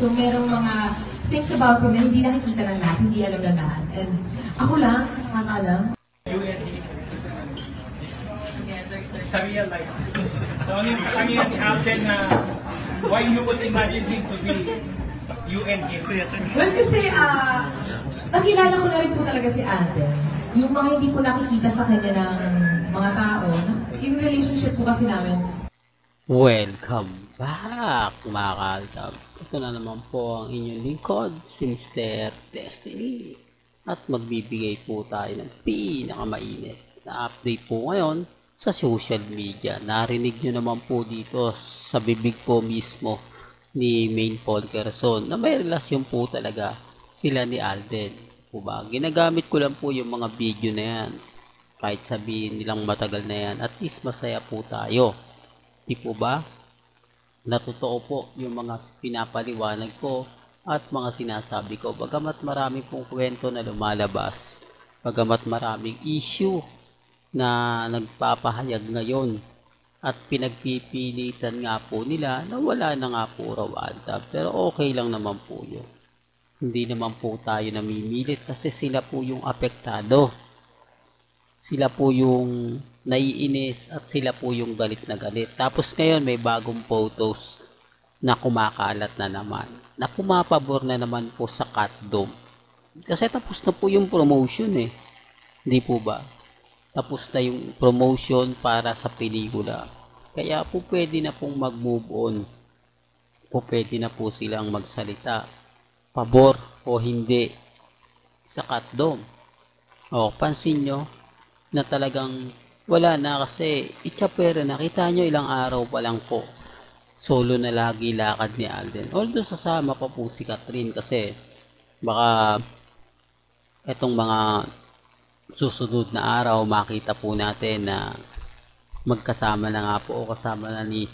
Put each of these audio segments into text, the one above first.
So merong mga things about him na hindi nakikita ng lahat, hindi alam ng lahat. And ako lang, nakakaalam. Sa real life. So ano yung katangian ni Alden na why you would imagine him to be you and him? Well, kasi nakilala ko na rin po talaga si Alden. Yung mga hindi po nakikita sa kanya ng mga tao, yung relationship po kasi namin. Welcome back mga kaltab. Ito na naman po ang inyong lingkod, si Mr. Destiny. At magbibigay po tayo ng pinakamainit na update po ngayon sa social media. Narinig nyo naman po dito sa bibig po mismo ni Main Paul Quezon na may relasyon po talaga sila ni Alden. Ginagamit ko lang po yung mga video na yan. Kahit sabihin nilang matagal na yan, at least masaya po tayo. Di po ba? Natotoo po yung mga pinapaliwanag ko at mga sinasabi ko. Bagamat marami pong kwento na lumalabas, bagamat maraming issue na nagpapahayag ngayon at pinagpipilitan nga po nila na wala na nga po raw ALTAB. Pero okay lang naman po yun. Hindi naman po tayo namimilit kasi sila po yung apektado. Sila po yung naiinis at sila po yung galit na galit. Tapos ngayon may bagong photos na kumakalat na naman. Na pumapabor na naman po sa Catdom. Kasi tapos na po yung promotion eh. Hindi po ba? Tapos na yung promotion para sa pelikula. Kaya po pwede na pong mag-move on. Po pwede na po silang magsalita. Pabor o hindi sa Catdom. O, pansin nyo na talagang wala na kasi itchapera. Nakita nyo ilang araw pa lang po. Solo na lagi lakad ni Alden. Although sasama pa po si Catherine kasi baka etong mga susunod na araw makita po natin na magkasama na nga po o kasama na ni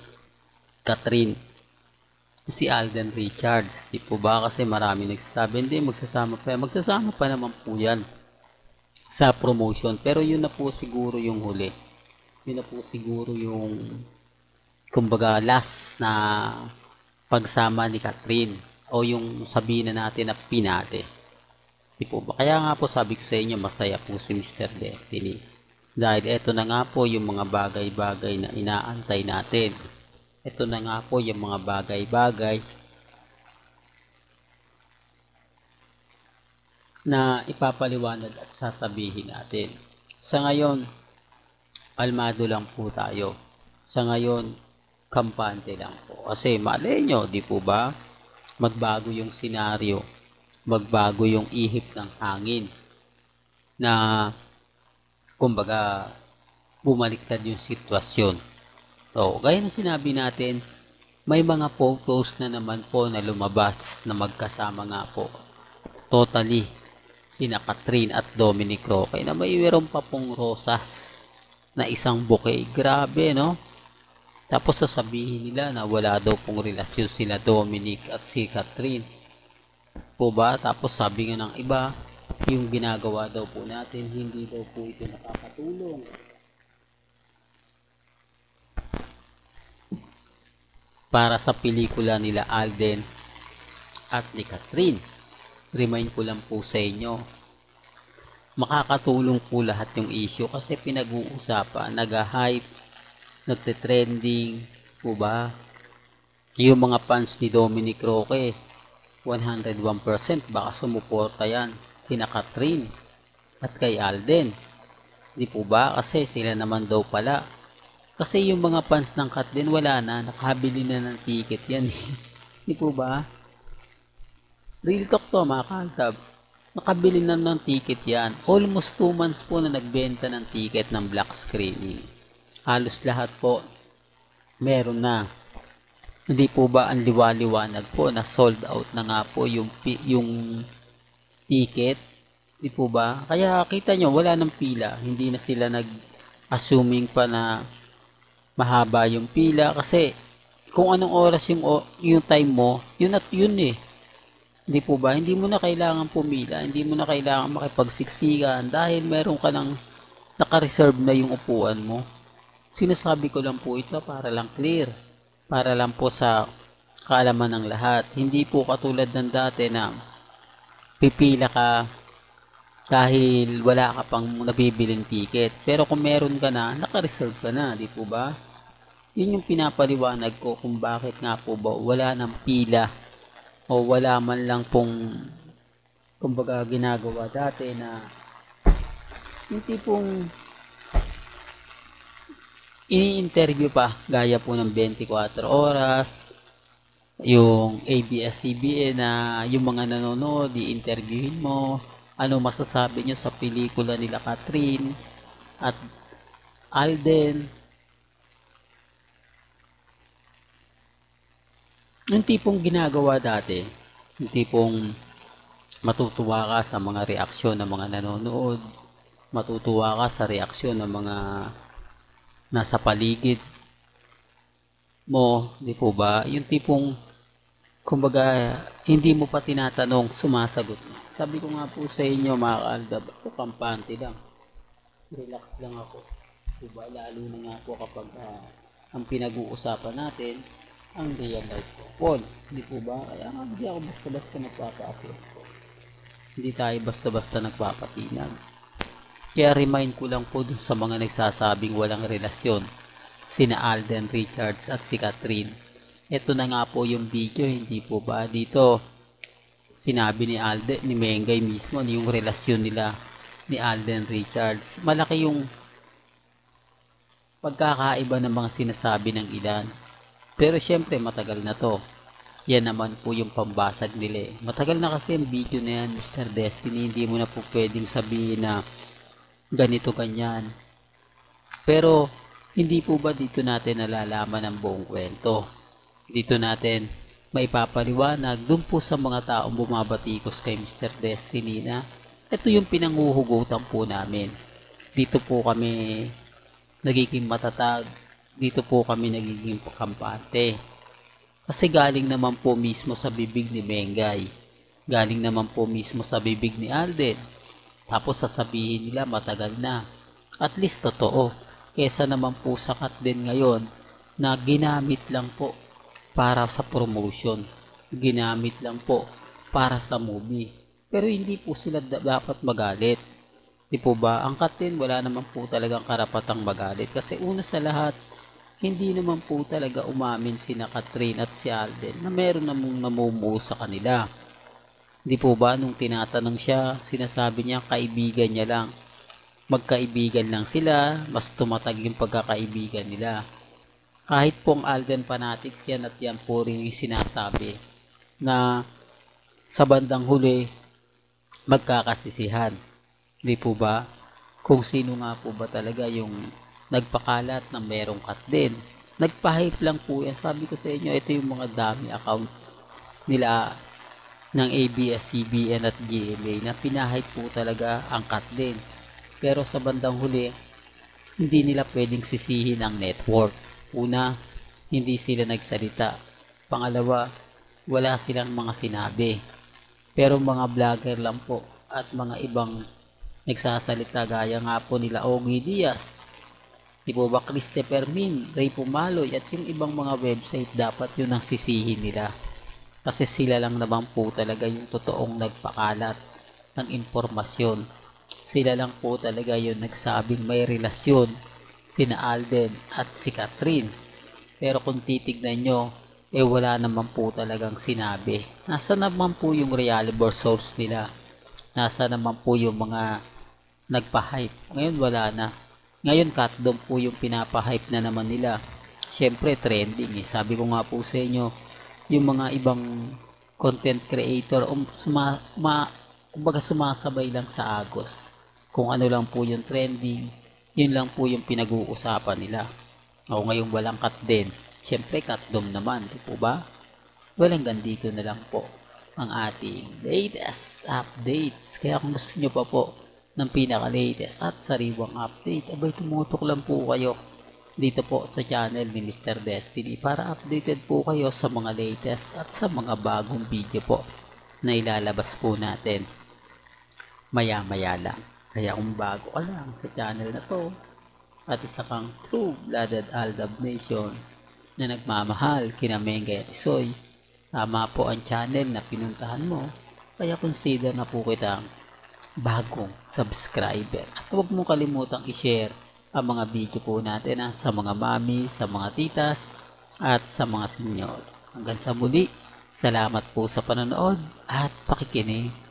Catherine si Alden Richards. Di po ba? Kasi marami nagsasabi hindi magsasama pa. Magsasama pa naman po yan sa promotion. Pero yun na po siguro yung huli. Yun na po siguro yung kumbaga last na pagsama ni Catherine o yung sabihin na natin na pinate. Di po ba? Kaya nga po sabi ko sa inyo masaya po si Mr. Destiny. Dahil eto na nga po yung mga bagay-bagay na inaantay natin. Ito na nga po yung mga bagay-bagay na ipapaliwanag at sasabihin natin. Sa ngayon, almado lang po tayo. Sa ngayon, kampante lang po. Kasi malay nyo, di po ba? Magbago yung senaryo. Magbago yung ihip ng hangin. Na, kumbaga, bumaliktad yung sitwasyon. So, gaya na sinabi natin, may mga photos na naman po na lumabas na magkasama nga po. Totally, sina Catherine at Dominic Roque na may meron pa pong rosas na isang bouquet. Grabe, no? Tapos sasabihin nila na wala daw pong relasyon sila Dominic at si Catherine. Po ba? Tapos sabi nga ng iba, yung ginagawa daw po natin, hindi daw po ito nakakatulong. Para sa pelikula nila Alden at ni Catherine. Remind ko lang po sa inyo, makakatulong po lahat yung issue kasi pinag-uusapan, nag-hype, nagte-trending, po ba? Yung mga fans ni Dominic Roque, 101% baka sumuporta yan kina Catherine at kay Alden. Di po ba? Kasi sila naman daw pala. Kasi yung mga fans ng Catherine wala na, nakabili na ng ticket yan. Di po ba? Real talk to mga kaltab. Nakabili na ng ticket yan. Almost 2 months po na nagbenta ng ticket ng black screening. Halos lahat po meron na. Hindi po ba ang liwaliwanag po na sold out na nga po yung ticket? Di po ba? Kaya kita nyo wala ng pila. Hindi na sila nag-assuming pa na mahaba yung pila kasi kung anong oras yung time mo, yun at yun eh. Hindi po ba? Hindi mo na kailangan pumila, hindi mo na kailangan makipagsiksikan dahil meron ka ng naka-reserve na yung upuan mo. Sinasabi ko lang po ito para lang clear. Para lang po sa kaalaman ng lahat. Hindi po katulad ng dati na pipila ka dahil wala ka pang nabibiling ticket. Pero kung meron ka na, naka-reserve ka na, di po ba? Yun yung pinapaliwanag ko kung bakit nga po ba wala ng pila o wala man lang pong kumbaga ginagawa dati na yung tipong ini-interview pa gaya po ng 24 oras, yung ABS-CBN na yung mga nanonood, i-interviewin mo, ano masasabi nyo sa pelikula nila Catherine at Alden. Yung tipong ginagawa dati, yung tipong matutuwa ka sa mga reaksyon ng mga nanonood, matutuwa ka sa reaksyon ng mga nasa paligid mo, di po ba? Yung tipong, kumbaga, hindi mo pa tinatanong, sumasagot mo. Sabi ko nga po sa inyo, mga kaaldab, ako kampante lang. Relax lang ako. Diba? Lalo na nga po kapag ang pinag-uusapan natin, ang real life ko. Paul, di po ba? Kaya nga, hindi ako basta-basta nagpapa-upload ko. Hindi tayo basta-basta nagpapatinag. Kaya remind ko lang po dun sa mga nagsasabing walang relasyon, sina Alden Richards at si Catherine. Ito na nga po yung video, hindi po ba? Dito, sinabi ni Alden, ni Mengay mismo, yung relasyon nila ni Alden Richards. Malaki yung pagkakaiba ng mga sinasabi ng ilan. Pero syempre, matagal na to. Yan naman po yung pambasag nila. Matagal na kasi ang video na yan, Mr. Destiny. Hindi mo na po pwedeng sabihin na ganito, ganyan. Pero, hindi po ba dito natin nalalaman ang buong kwento? Dito natin maipapaliwanag dun po sa mga taong bumabatikos kay Mr. Destiny na ito yung pinanguhugutan po namin. Dito po kami nagiging matatag. Dito po kami nagiging kampante. Kasi galing naman po mismo sa bibig ni Mengay. Galing naman po mismo sa bibig ni Alden. Tapos sasabihin nila matagal na. At least totoo. Kesa naman po sakat din ngayon na ginamit lang po para sa promotion. Ginamit lang po para sa movie. Pero hindi po sila dapat magalit. Di po ba? Ang Katin wala naman po talagang karapatang magalit. Kasi una sa lahat, hindi naman po talaga umamin sina Catherine at si Alden na meron namang namumuo sa kanila. Di po ba nung tinatanong siya, sinasabi niya kaibigan niya lang. Magkaibigan lang sila, mas tumatag yung pagkakaibigan nila. Kahit pong Alden fanatics yan at yan po rin yung sinasabi na sa bandang huli magkakasisihan. Di po ba? Kung sino nga po ba talaga yung nagpakalat na merong cut din. Nagpa-hype lang po yan. Sabi ko sa inyo, ito yung mga dami account nila ng ABS-CBN at GMA na pinahype po talaga ang cut din. Pero sa bandang huli, hindi nila pwedeng sisihin ang network. Una, hindi sila nagsalita. Pangalawa, wala silang mga sinabi. Pero mga vlogger lang po at mga ibang nagsasalita gaya nga po nila Ogie Diaz, di po ba Christopher Min, Ray Pumaloy at yung ibang mga website, dapat yun ang sisihin nila. Kasi sila lang naman po talaga yung totoong nagpakalat ng impormasyon. Sila lang po talaga yung nagsabing may relasyon sina Alden at si Catherine. Pero kung titignan nyo, wala naman po talagang sinabi. Nasa naman po yung reliable source nila? Nasa naman po yung mga nagpa-hype? Ngayon wala na. Ngayon Catdom po yung pinapa-hype na naman nila. Siyempre trending eh. Sabi ko nga po sa inyo, yung mga ibang content creator kumbaga sumasabay lang sa agos. Kung ano lang po yung trending, yun lang po yung pinag-uusapan nila. O ngayong walang cut din, siyempre Catdom naman, di po ba? Walang gandito na lang po ang ating latest updates. Kaya kung gusto nyo pa po ng pinaka-latest at sariwang update, abay tumutok lang po kayo dito po sa channel ni Mr. Destiny para updated po kayo sa mga latest at sa mga bagong video po na ilalabas po natin maya-maya lang. Kaya kung bago ka lang sa channel na to at isa kang true-blooded Aldab Nation na nagmamahal kina Mengay at Isoy, tama po ang channel na pinuntahan mo. Kaya consider na po kitang bagong subscriber. At huwag mo kalimutang i-share ang mga video po natin sa mga mami, sa mga titas, at sa mga senyor. Hanggang sa muli, salamat po sa panonood at pakikinig.